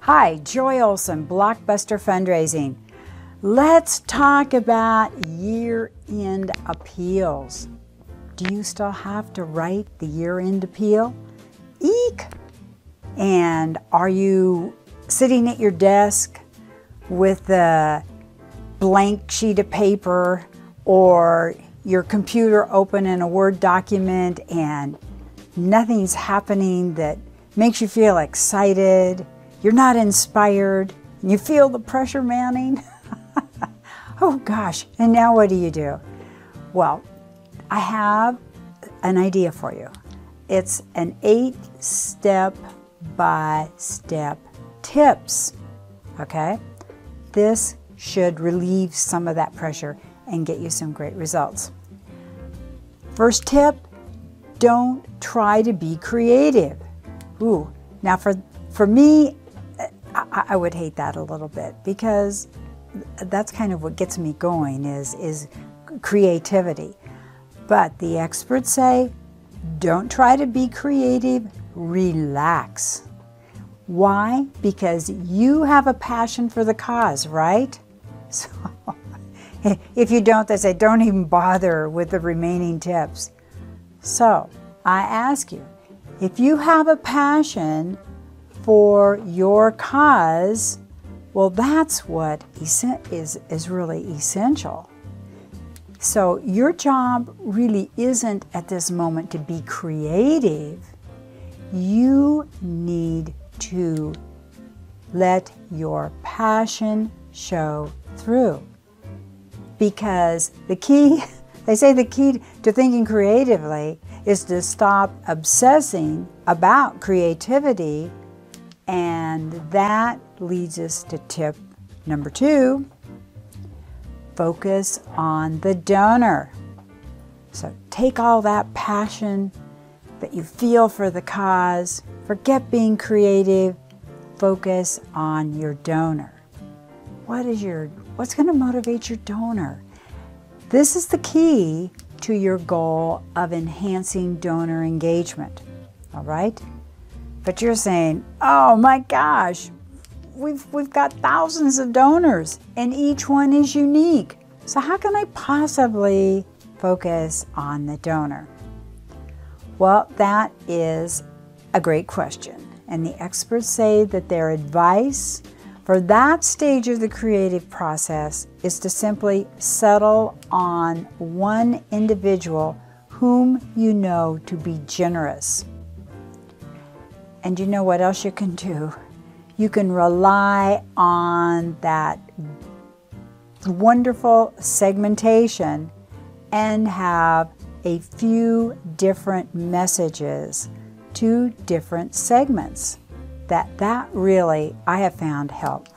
Hi, Joy Olson, Blockbuster Fundraising. Let's talk about year-end appeals. Do you still have to write the year-end appeal? Eek! And are you sitting at your desk with a blank sheet of paper or your computer open in a Word document and nothing's happening that makes you feel excited? You're not inspired, and you feel the pressure mounting? Oh gosh, and now what do? Well, I have an idea for you. It's an 8 step-by-step tips, okay? This should relieve some of that pressure and get you some great results. First tip, don't try to be creative. Ooh, now for me, I would hate that a little bit because that's kind of what gets me going is creativity. But the experts say, don't try to be creative, relax. Why? Because you have a passion for the cause, right? So if you don't, they say, don't even bother with the remaining tips. So I ask you, if you have a passion for your cause, well, that's what is really essential. So your job really isn't at this moment to be creative. You need to let your passion show through. Because the key, they say the key to thinking creatively is to stop obsessing about creativity. And that leads us to tip number 2, focus on the donor. So take all that passion that you feel for the cause, forget being creative, focus on your donor. What's going to motivate your donor? This is the key to your goal of enhancing donor engagement, all right? But you're saying, oh my gosh, we've got thousands of donors and each one is unique. So how can I possibly focus on the donor? Well, that is a great question. And the experts say that their advice for that stage of the creative process is to simply settle on one individual whom you know to be generous. And you know what else you can do? You can rely on that wonderful segmentation and have a few different messages to different segments. That really, I have found help.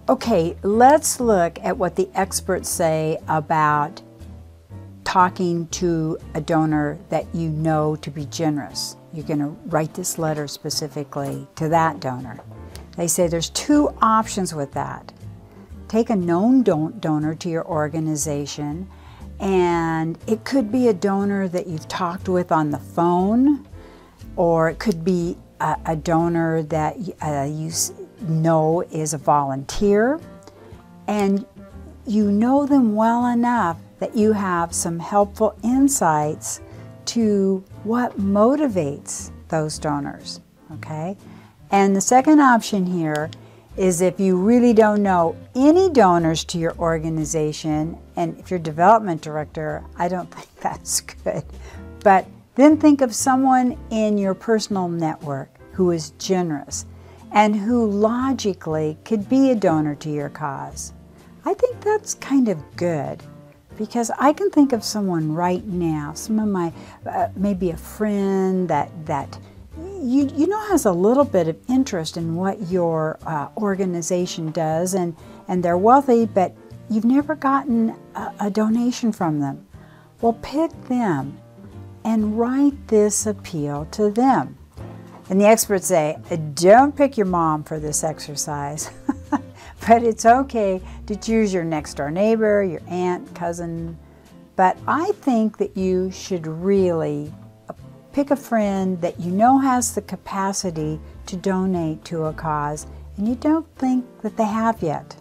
Okay, let's look at what the experts say about talking to a donor that you know to be generous. You're going to write this letter specifically to that donor. They say there's 2 options with that. Take a known donor to your organization, and it could be a donor that you've talked with on the phone, or it could be a donor that you know is a volunteer, and you know them well enough that you have some helpful insights to what motivates those donors, okay? And the second option here is if you really don't know any donors to your organization, and if you're development director, I don't think that's good. But then think of someone in your personal network who is generous and who logically could be a donor to your cause. I think that's kind of good. Because I can think of someone right now, some of my, maybe a friend that you know has a little bit of interest in what your organization does, and they're wealthy, but you've never gotten a donation from them. Well, pick them and write this appeal to them. And the experts say, don't pick your mom for this exercise. But it's okay to choose your next door neighbor, your aunt, cousin. But I think that you should really pick a friend that you know has the capacity to donate to a cause and you don't think that they have yet.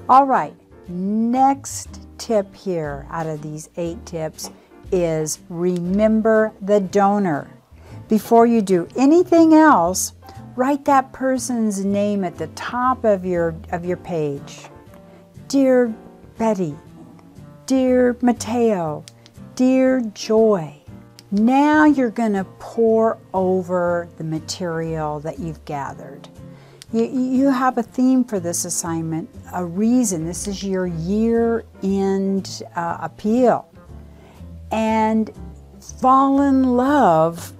All right, next tip here out of these 8 tips is remember the donor. Before you do anything else, write that person's name at the top of your page. Dear Betty, dear Mateo, dear Joy. Now you're going to pour over the material that you've gathered. You have a theme for this assignment, a reason. This is your year-end appeal. And fall in love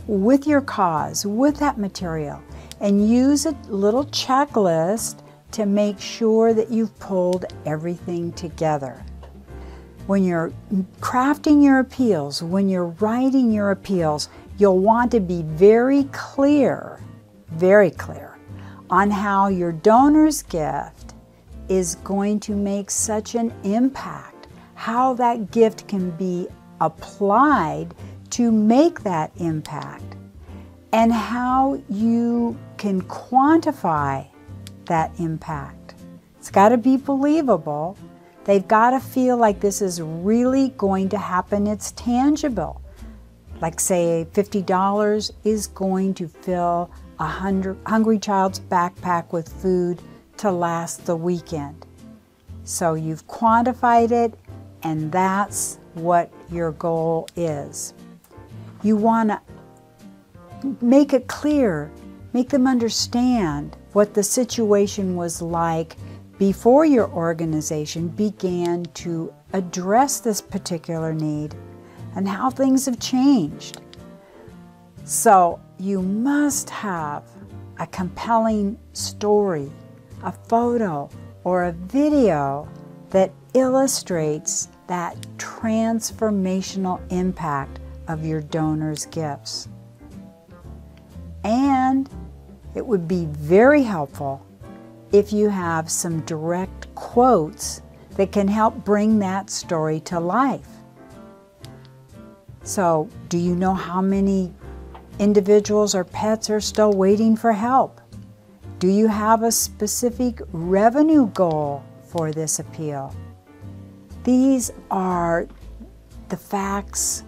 with your cause, with that material, and use a little checklist to make sure that you've pulled everything together. When you're crafting your appeals, when you're writing your appeals, you'll want to be very clear on how your donor's gift is going to make such an impact, how that gift can be applied to make that impact, and how you can quantify that impact. It's got to be believable. They've got to feel like this is really going to happen. It's tangible. Like say $50 is going to fill a hungry child's backpack with food to last the weekend. So you've quantified it, and that's what your goal is. You want to make it clear, make them understand what the situation was like before your organization began to address this particular need and how things have changed. So you must have a compelling story, a photo, or a video that illustrates that transformational impact of your donor's gifts. And it would be very helpful if you have some direct quotes that can help bring that story to life. So, do you know how many individuals or pets are still waiting for help? Do you have a specific revenue goal for this appeal? These are the facts,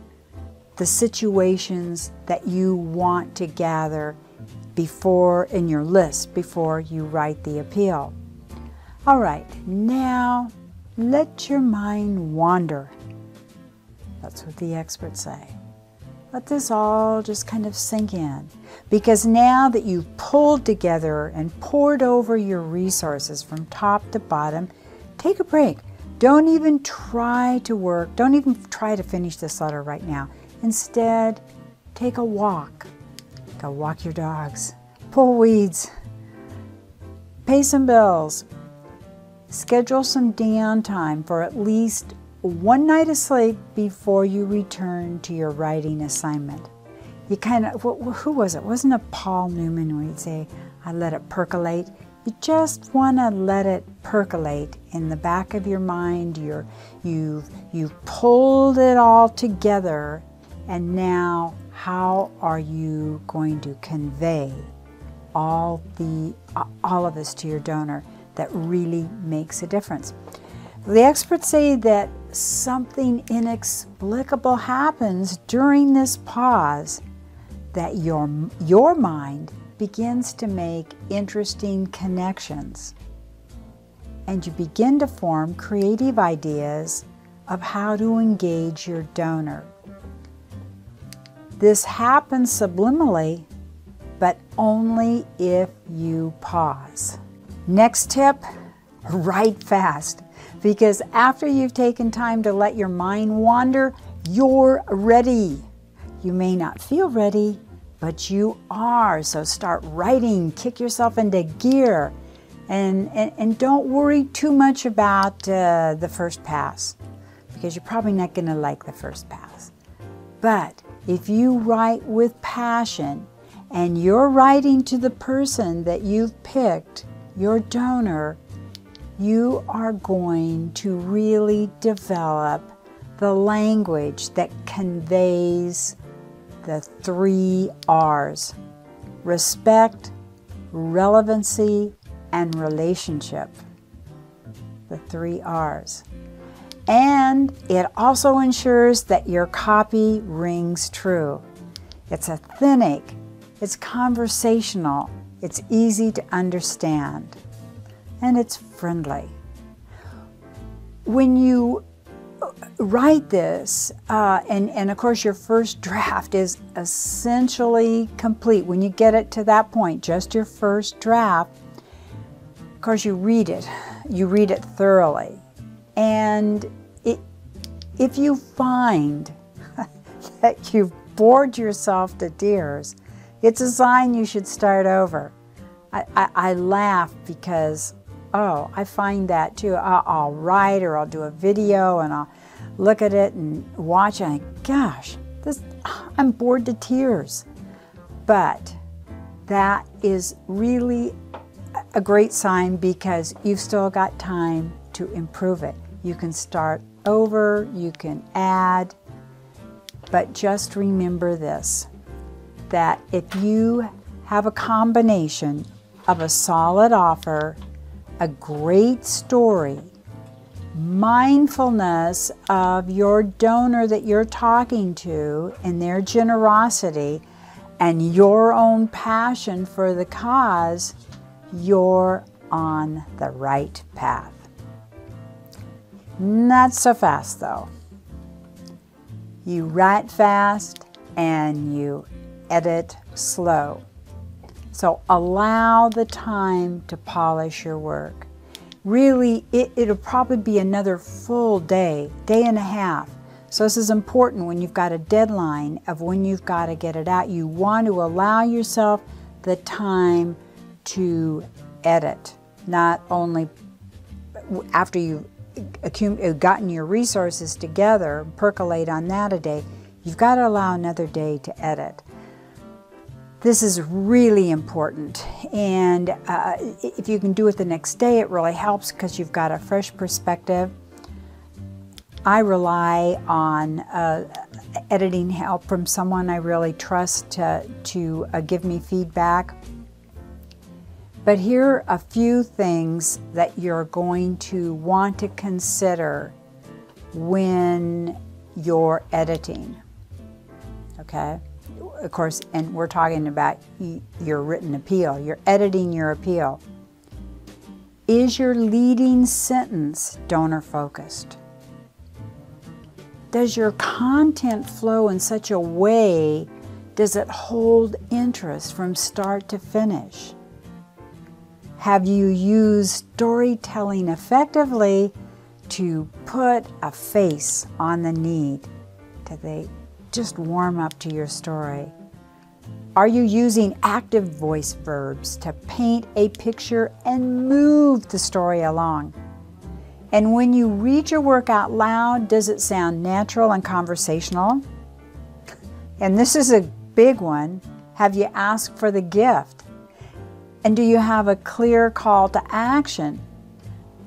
the situations that you want to gather in your list before you write the appeal. All right, now let your mind wander. That's what the experts say. Let this all just kind of sink in, because now that you've pulled together and poured over your resources from top to bottom, take a break. Don't even try to finish this letter right now. Instead, take a walk. Go walk your dogs, pull weeds, pay some bills, schedule some downtime for at least one night of sleep before you return to your writing assignment. You kind of, who was it? Wasn't it Paul Newman where he'd say, I let it percolate? You just want to let it percolate in the back of your mind. You've pulled it all together, and now how are you going to convey all of this to your donor that really makes a difference? The experts say that something inexplicable happens during this pause, that your mind begins to make interesting connections, and you begin to form creative ideas of how to engage your donor. This happens subliminally, but only if you pause. Next tip, write fast, because after you've taken time to let your mind wander, you're ready. You may not feel ready, but you are. So start writing, kick yourself into gear, and don't worry too much about the first pass, because you're probably not going to like the first pass. But if you write with passion and you're writing to the person that you've picked, your donor, you are going to really develop the language that conveys the 3 R's: respect, relevancy, and relationship. The 3 R's. And it also ensures that your copy rings true. It's authentic, it's conversational, it's easy to understand, and it's friendly. When you write this, and of course your first draft is essentially complete. When you get it to that point, just your first draft, of course you read it thoroughly. And if you find that you've bored yourself to tears, it's a sign you should start over. I laugh because, oh, I find that too. I'll write or I'll do a video and I'll look at it and watch it and I think, gosh, I'm bored to tears. But that is really a great sign because you've still got time to improve it. You can start over, you can add, but just remember this, that if you have a combination of a solid offer, a great story, mindfulness of your donor that you're talking to and their generosity, and your own passion for the cause, you're on the right path. Not so fast though. You write fast and you edit slow. So allow the time to polish your work. Really, it'll probably be another full day, day and a half. So this is important when you've got a deadline of when you've got to get it out. You want to allow yourself the time to edit, not only after you've gotten your resources together, percolate on that a day, you've got to allow another day to edit. This is really important, and if you can do it the next day, it really helps because you've got a fresh perspective. I rely on editing help from someone I really trust to give me feedback. But here are a few things that you're going to want to consider when you're editing, okay? Of course, and we're talking about your written appeal. You're editing your appeal. Is your leading sentence donor-focused? Does your content flow in such a way, does it hold interest from start to finish? Have you used storytelling effectively to put a face on the need? Do they just warm up to your story? Are you using active voice verbs to paint a picture and move the story along? And when you read your work out loud, does it sound natural and conversational? And this is a big one. Have you asked for the gift? And do you have a clear call to action?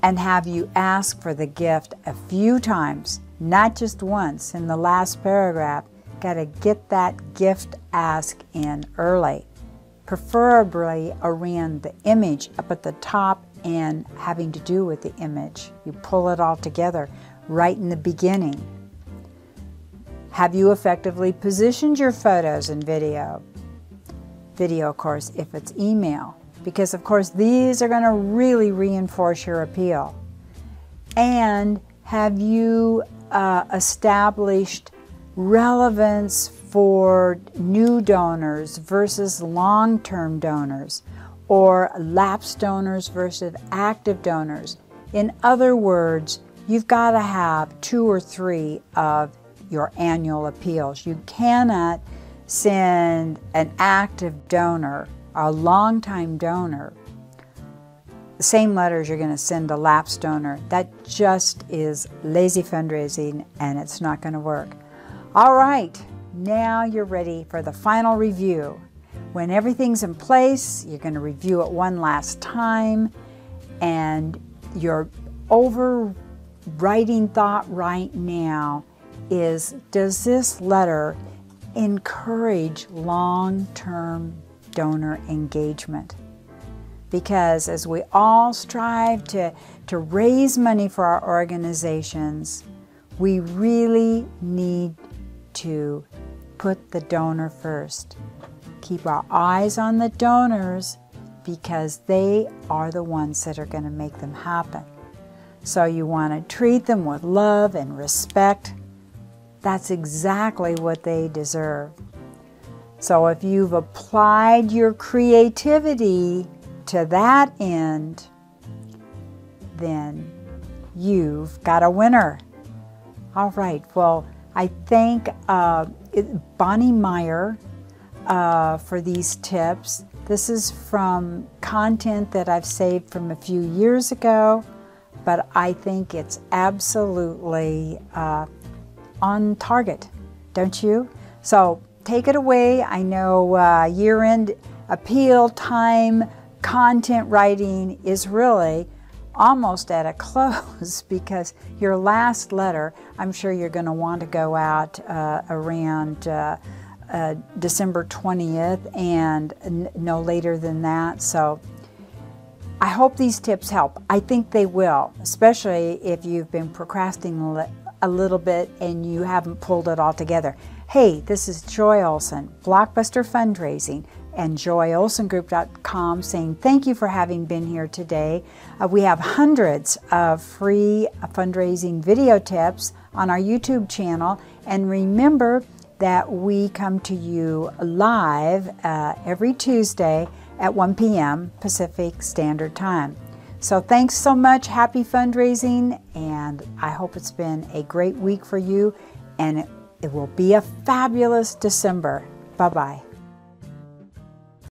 And have you asked for the gift a few times, not just once in the last paragraph? Got to get that gift ask in early, preferably around the image up at the top and having to do with the image. You pull it all together right in the beginning. Have you effectively positioned your photos and video? Video, of course, if it's email, because of course these are going to really reinforce your appeal. And have you established relevance for new donors versus long-term donors, or lapsed donors versus active donors? In other words, you've got to have 2 or 3 of your annual appeals. You cannot send an active donor, a long-time donor, the same letters you're going to send a lapsed donor. That just is lazy fundraising, and it's not going to work. All right, now you're ready for the final review. When everything's in place, you're going to review it one last time, and your overriding thought right now is, does this letter encourage long-term donor engagement? because as we all strive to raise money for our organizations, we really need to put the donor first. Keep our eyes on the donors because they are the ones that are going to make them happen. So you want to treat them with love and respect. That's exactly what they deserve. So if you've applied your creativity to that end, then you've got a winner. All right, well, I thank Bonnie Meyer for these tips. This is from content that I've saved from a few years ago, but I think it's absolutely on target, don't you? So take it away. I know year-end appeal time, content writing is really almost at a close because your last letter, I'm sure you're going to want to go out around December 20th and no later than that. So I hope these tips help. I think they will, especially if you've been procrastinating a little bit and you haven't pulled it all together. Hey, this is Joy Olson, Blockbuster Fundraising, and joyolsongroup.com saying thank you for having been here today. We have hundreds of free fundraising video tips on our YouTube channel, and remember that we come to you live every Tuesday at 1 p.m. Pacific Standard Time. So thanks so much, happy fundraising, and I hope it's been a great week for you, and it will be a fabulous December. Bye-bye.